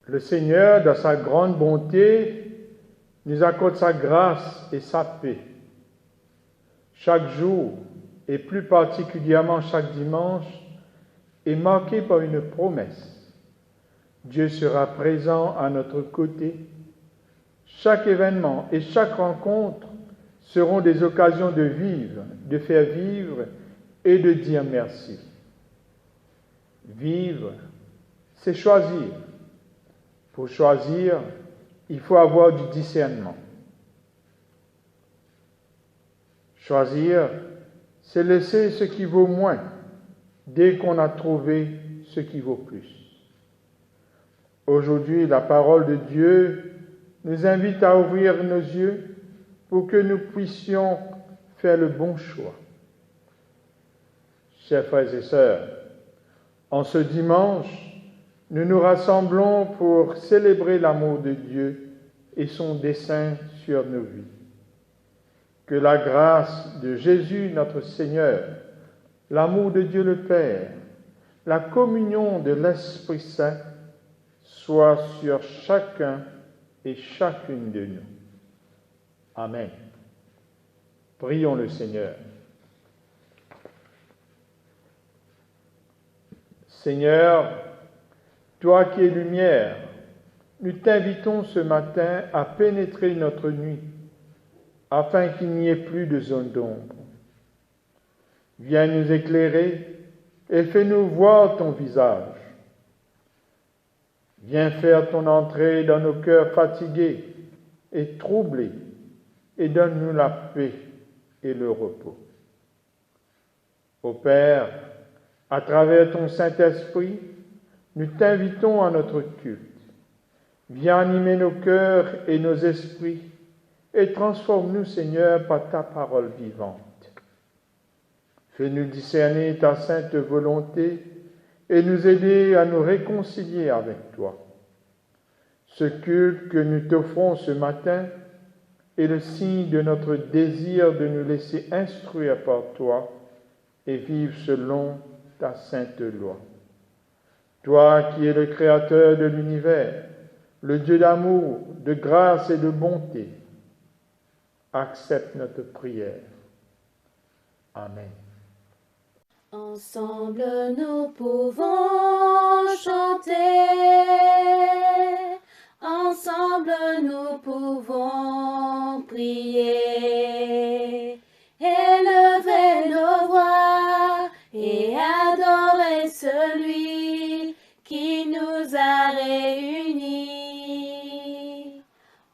Le Seigneur, dans sa grande bonté, nous accorde sa grâce et sa paix. Chaque jour, et plus particulièrement chaque dimanche, est marqué par une promesse. Dieu sera présent à notre côté. Chaque événement et chaque rencontre seront des occasions de vivre, de faire vivre et de dire merci. Vivre, c'est choisir. Pour choisir, il faut avoir du discernement. Choisir, c'est laisser ce qui vaut moins dès qu'on a trouvé ce qui vaut plus. Aujourd'hui, la parole de Dieu nous invite à ouvrir nos yeux pour que nous puissions faire le bon choix. Chers frères et sœurs, en ce dimanche, nous nous rassemblons pour célébrer l'amour de Dieu et son dessein sur nos vies. Que la grâce de Jésus notre Seigneur, l'amour de Dieu le Père, la communion de l'Esprit Saint soit sur chacun et chacune de nous. Amen. Prions le Seigneur. Seigneur, toi qui es lumière, nous t'invitons ce matin à pénétrer notre nuit, afin qu'il n'y ait plus de zone d'ombre. Viens nous éclairer et fais-nous voir ton visage. Viens faire ton entrée dans nos cœurs fatigués et troublés, et donne-nous la paix et le repos. Ô Père, à travers ton Saint-Esprit, nous t'invitons à notre culte. Viens animer nos cœurs et nos esprits et transforme-nous, Seigneur, par ta parole vivante. Fais-nous discerner ta sainte volonté et nous aider à nous réconcilier avec toi. Ce culte que nous t'offrons ce matin est le signe de notre désir de nous laisser instruire par toi et vivre selon ta sainte loi. Toi qui es le Créateur de l'univers, le Dieu d'amour, de grâce et de bonté, accepte notre prière. Amen. Ensemble nous pouvons chanter, ensemble nous pouvons prier, élever nos voix et adorer celui qui nous a réunis.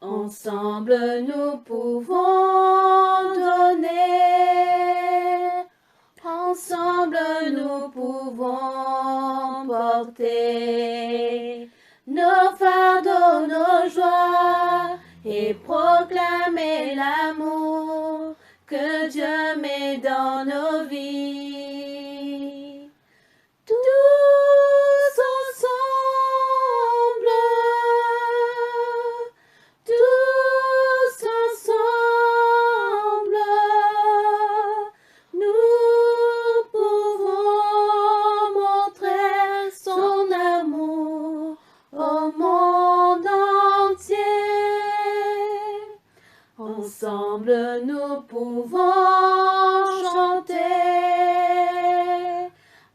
Ensemble nous pouvons donner, ensemble nous pouvons porter nos fardeaux, nos joies et proclamer l'amour que Dieu met dans nos vies. Tous ensemble, tous ensemble, nous pouvons montrer son amour au monde entier. Ensemble nous pouvons chanter,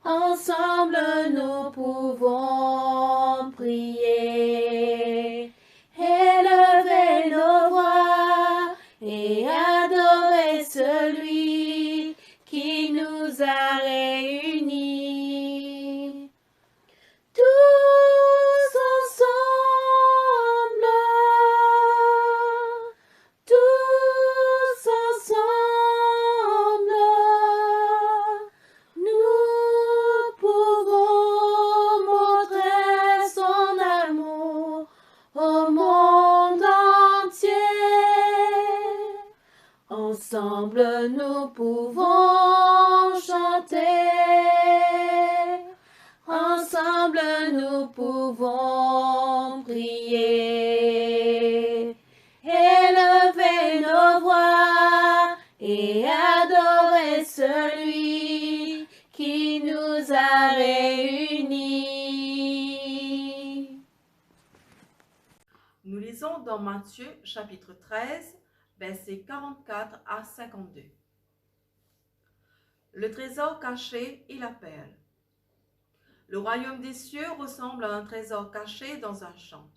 ensemble nous pouvons prier, élever nos voix et adorer celui qui nous a réunis. Tous ensemble, tous ensemble, nous pouvons montrer son amour au monde entier. Ensemble nous pouvons chanter, ensemble nous pouvons prier, élever nos voix et adorer celui qui nous a réunis. Matthieu chapitre 13, versets 44 à 52. Le trésor caché et la perle. Le royaume des cieux ressemble à un trésor caché dans un champ.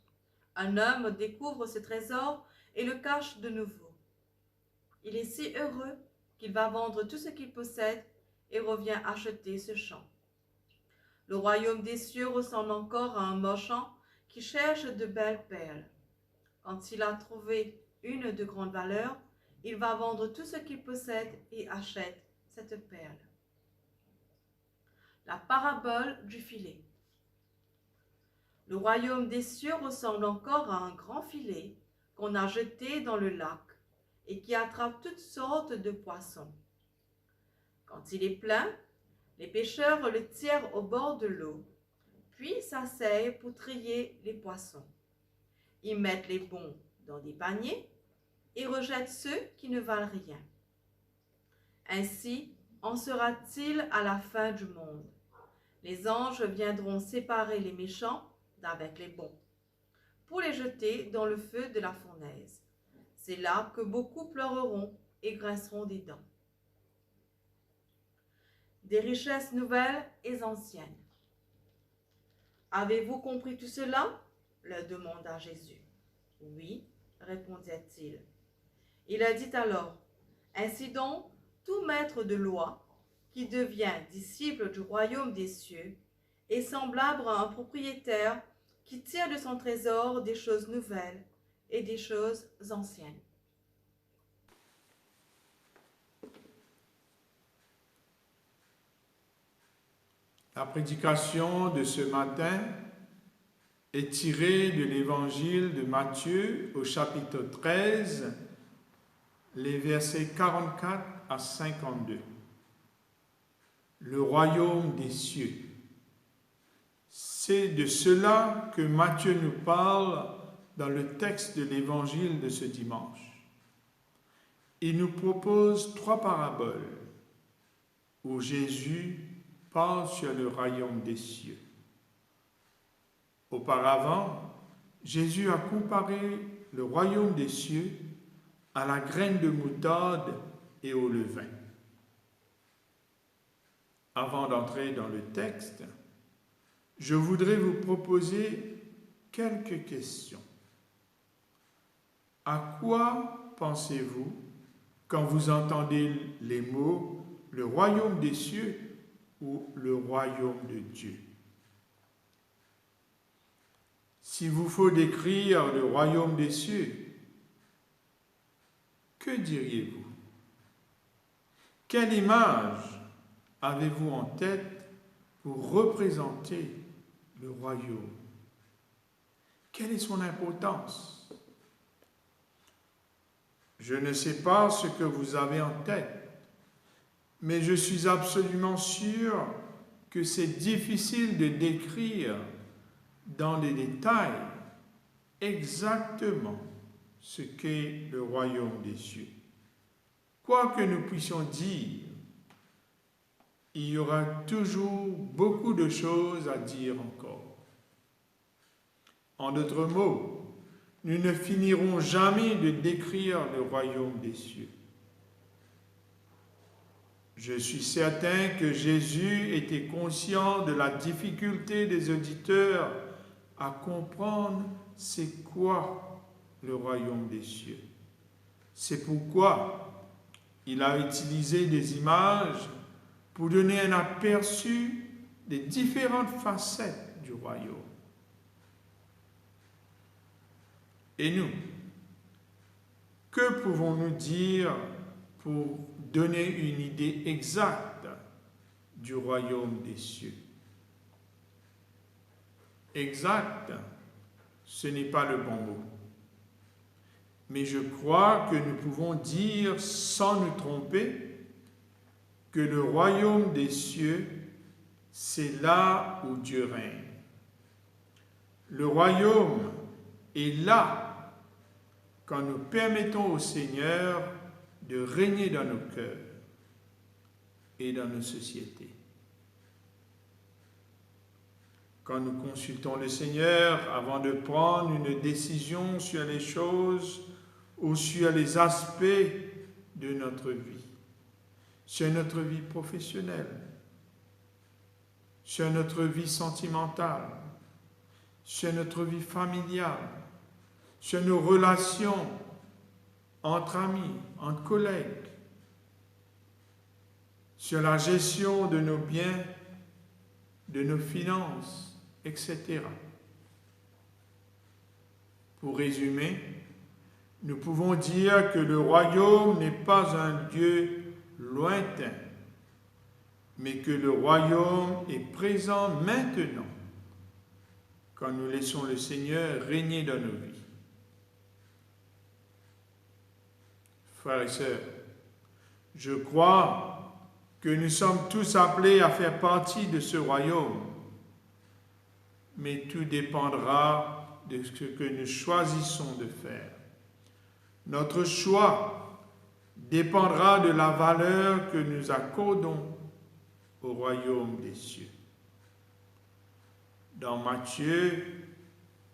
Un homme découvre ce trésor et le cache de nouveau. Il est si heureux qu'il va vendre tout ce qu'il possède et revient acheter ce champ. Le royaume des cieux ressemble encore à un marchand qui cherche de belles perles. Quand il a trouvé une de grande valeur, il va vendre tout ce qu'il possède et achète cette perle. La parabole du filet. Le royaume des cieux ressemble encore à un grand filet qu'on a jeté dans le lac et qui attrape toutes sortes de poissons. Quand il est plein, les pêcheurs le tirent au bord de l'eau, puis s'asseyent pour trier les poissons. Ils mettent les bons dans des paniers et rejettent ceux qui ne valent rien. Ainsi en sera-t-il à la fin du monde. Les anges viendront séparer les méchants d'avec les bons, pour les jeter dans le feu de la fournaise. C'est là que beaucoup pleureront et grinceront des dents. Des richesses nouvelles et anciennes. Avez-vous compris tout cela? Leur demanda Jésus. Oui, répondait-il. Il a dit alors, ainsi donc, tout maître de loi, qui devient disciple du royaume des cieux, est semblable à un propriétaire qui tire de son trésor des choses nouvelles et des choses anciennes. La prédication de ce matin est tirée de l'évangile de Matthieu au chapitre 13, les versets 44 à 52. Le royaume des cieux. C'est de cela que Matthieu nous parle dans le texte de l'évangile de ce dimanche. Il nous propose 3 paraboles où Jésus parle sur le royaume des cieux. Auparavant, Jésus a comparé le royaume des cieux à la graine de moutarde et au levain. Avant d'entrer dans le texte, je voudrais vous proposer quelques questions. À quoi pensez-vous quand vous entendez les mots « le royaume des cieux » ou « le royaume de Dieu » ? S'il vous faut décrire le royaume des cieux, que diriez-vous? Quelle image avez-vous en tête pour représenter le royaume? Quelle est son importance? Je ne sais pas ce que vous avez en tête, mais je suis absolument sûr que c'est difficile de décrire dans les détails exactement ce qu'est le royaume des cieux. Quoi que nous puissions dire, il y aura toujours beaucoup de choses à dire encore. En d'autres mots, nous ne finirons jamais de décrire le royaume des cieux. Je suis certain que Jésus était conscient de la difficulté des auditeurs à comprendre c'est quoi le royaume des cieux. C'est pourquoi il a utilisé des images pour donner un aperçu des différentes facettes du royaume. Et nous, que pouvons-nous dire pour donner une idée exacte du royaume des cieux? Exact, ce n'est pas le bon mot. Mais je crois que nous pouvons dire sans nous tromper que le royaume des cieux, c'est là où Dieu règne. Le royaume est là quand nous permettons au Seigneur de régner dans nos cœurs et dans nos sociétés. quand nous consultons le Seigneur avant de prendre une décision sur les choses ou sur les aspects de notre vie, sur notre vie professionnelle, sur notre vie sentimentale, sur notre vie familiale, sur nos relations entre amis, entre collègues, sur la gestion de nos biens, de nos finances, etc. Pour résumer, nous pouvons dire que le royaume n'est pas un Dieu lointain, mais que le royaume est présent maintenant, quand nous laissons le Seigneur régner dans nos vies. Frères et sœurs, je crois que nous sommes tous appelés à faire partie de ce royaume, mais tout dépendra de ce que nous choisissons de faire. Notre choix dépendra de la valeur que nous accordons au royaume des cieux. Dans Matthieu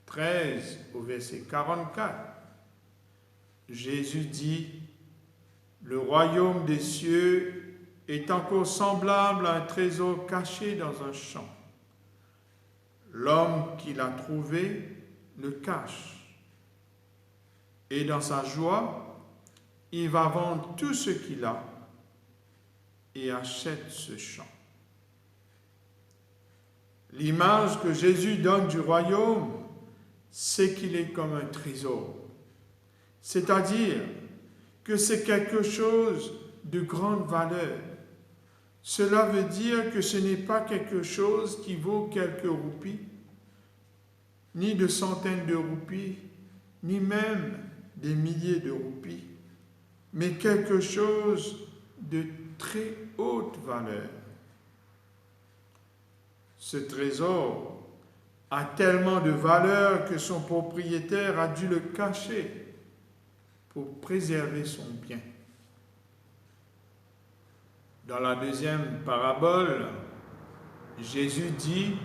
13, au verset 44, Jésus dit: « Le royaume des cieux est encore semblable à un trésor caché dans un champ. L'homme qui l'a trouvé le cache. Et dans sa joie, il va vendre tout ce qu'il a et achète ce champ. » L'image que Jésus donne du royaume, c'est qu'il est comme un trésor. C'est-à-dire que c'est quelque chose de grande valeur. Cela veut dire que ce n'est pas quelque chose qui vaut quelques roupies, ni de centaines de roupies, ni même des milliers de roupies, mais quelque chose de très haute valeur. Ce trésor a tellement de valeur que son propriétaire a dû le cacher pour préserver son bien. Dans la deuxième parabole, Jésus dit: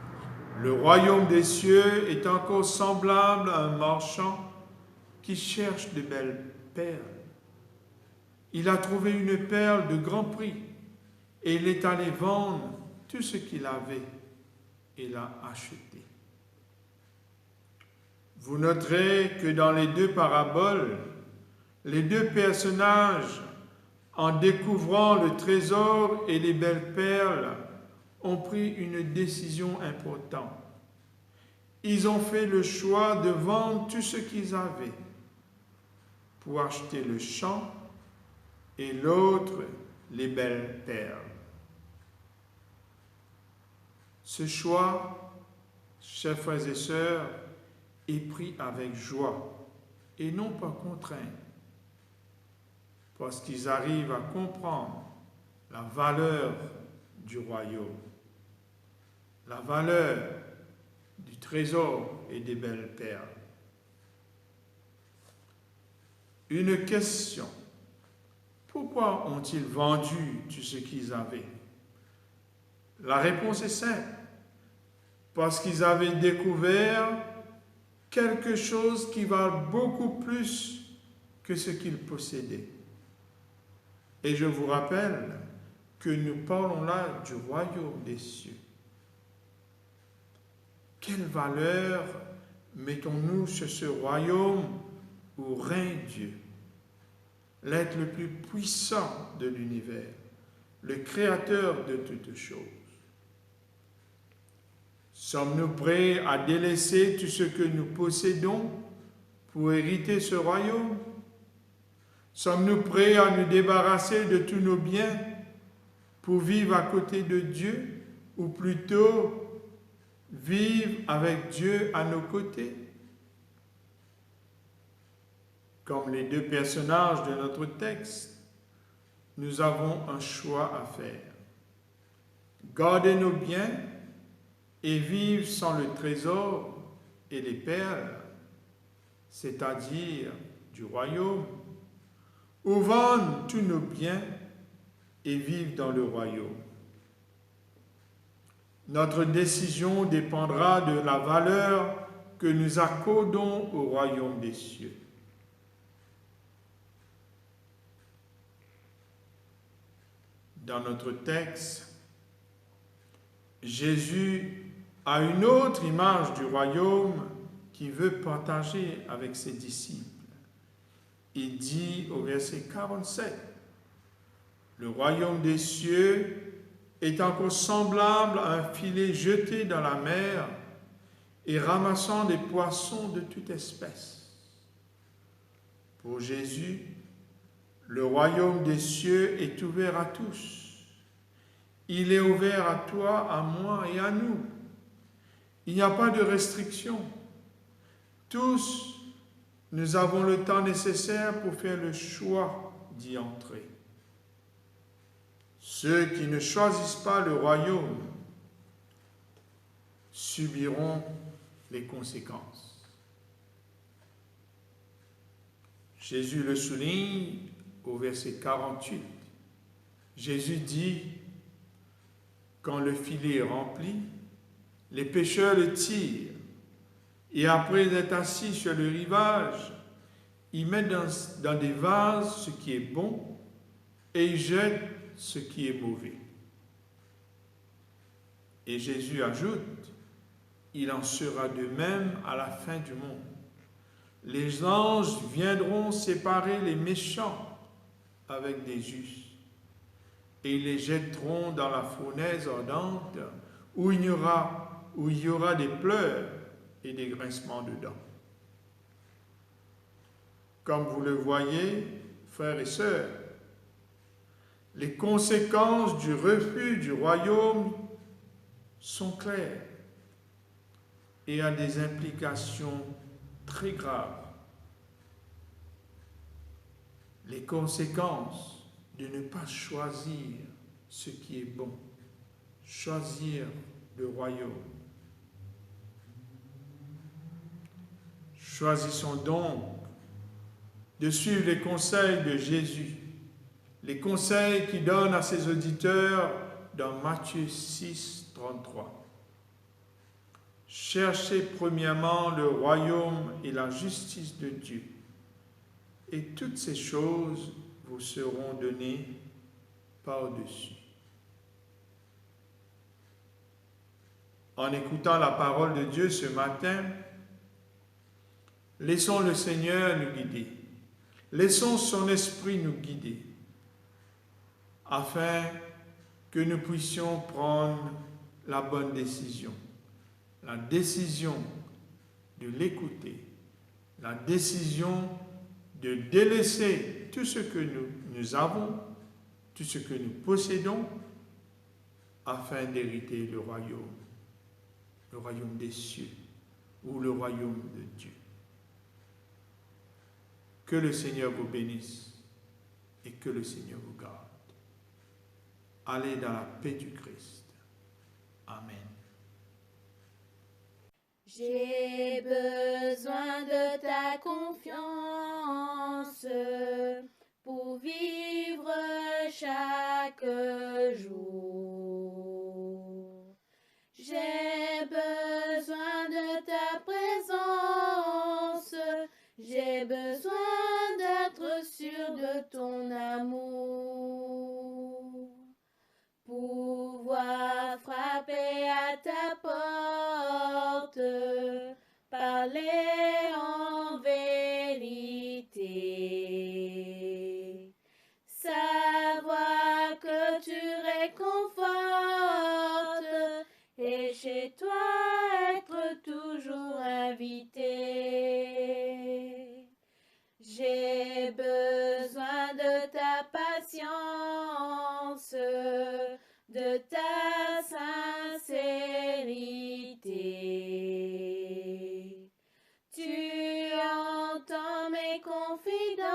« Le royaume des cieux est encore semblable à un marchand qui cherche de belles perles. Il a trouvé une perle de grand prix et il est allé vendre tout ce qu'il avait et l'a acheté. » Vous noterez que dans les deux paraboles, les deux personnages, en découvrant le trésor et les belles perles, ont pris une décision importante. Ils ont fait le choix de vendre tout ce qu'ils avaient pour acheter le champ et l'autre les belles perles. Ce choix, chers frères et sœurs, est pris avec joie et non pas contraint, parce qu'ils arrivent à comprendre la valeur du royaume, la valeur du trésor et des belles perles. Une question: pourquoi ont-ils vendu tout ce qu'ils avaient? La réponse est simple: parce qu'ils avaient découvert quelque chose qui valait beaucoup plus que ce qu'ils possédaient. Et je vous rappelle que nous parlons là du royaume des cieux. Quelle valeur mettons-nous sur ce royaume où règne Dieu, l'être le plus puissant de l'univers, le créateur de toutes choses? Sommes-nous prêts à délaisser tout ce que nous possédons pour hériter ce royaume? Sommes-nous prêts à nous débarrasser de tous nos biens pour vivre à côté de Dieu, ou plutôt vivre avec Dieu à nos côtés? Comme les deux personnages de notre texte, nous avons un choix à faire. Garder nos biens et vivre sans le trésor et les perles, c'est-à-dire du royaume, ou vendre tous nos biens et vivre dans le royaume. Notre décision dépendra de la valeur que nous accordons au royaume des cieux. Dans notre texte, Jésus a une autre image du royaume qu'il veut partager avec ses disciples. Il dit au verset 47, « Le royaume des cieux est encore semblable à un filet jeté dans la mer et ramassant des poissons de toute espèce. » Pour Jésus, le royaume des cieux est ouvert à tous. Il est ouvert à toi, à moi et à nous. Il n'y a pas de restriction. Tous, nous avons le temps nécessaire pour faire le choix d'y entrer. Ceux qui ne choisissent pas le royaume subiront les conséquences. Jésus le souligne au verset 48. Jésus dit, quand le filet est rempli, les pêcheurs le tirent et après être assis sur le rivage, ils mettent dans des vases ce qui est bon et ils jettent ce qui est mauvais. Et Jésus ajoute, il en sera de même à la fin du monde. Les anges viendront séparer les méchants avec des justes et ils les jetteront dans la fournaise ardente où il y aura des pleurs et des grincements de dents. Comme vous le voyez, frères et sœurs, les conséquences du refus du royaume sont claires et ont des implications très graves. Les conséquences de ne pas choisir ce qui est bon, choisir le royaume. Choisissons donc de suivre les conseils de Jésus, les conseils qu'il donne à ses auditeurs dans Matthieu 6, 33. Cherchez premièrement le royaume et la justice de Dieu, et toutes ces choses vous seront données par-dessus. En écoutant la parole de Dieu ce matin, laissons le Seigneur nous guider. Laissons son esprit nous guider, afin que nous puissions prendre la bonne décision. La décision de l'écouter, la décision de délaisser tout ce que nous avons, tout ce que nous possédons, afin d'hériter le royaume des cieux, ou le royaume de Dieu. Que le Seigneur vous bénisse et que le Seigneur vous garde. Allez dans la paix du Christ. Amen. J'ai besoin de ta confiance pour vivre chaque jour. J'ai besoin de ta présence, j'ai besoin d'être sûr de ton amour. Pouvoir frapper à ta porte, parler en vérité, savoir que tu réconfortes et chez toi être toujours invité. J'ai besoin de ta patience, de ta sincérité. Tu entends mes confidences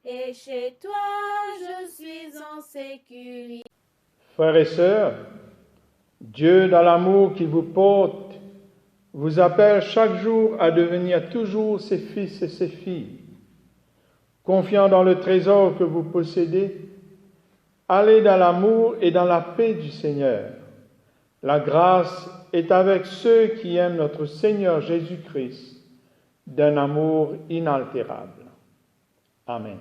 et chez toi je suis en sécurité. Frères et sœurs, Dieu, dans l'amour qu'il vous porte, vous appelle chaque jour à devenir toujours ses fils et ses filles. Confiant dans le trésor que vous possédez, allez dans l'amour et dans la paix du Seigneur. La grâce est avec ceux qui aiment notre Seigneur Jésus-Christ d'un amour inaltérable. Amen.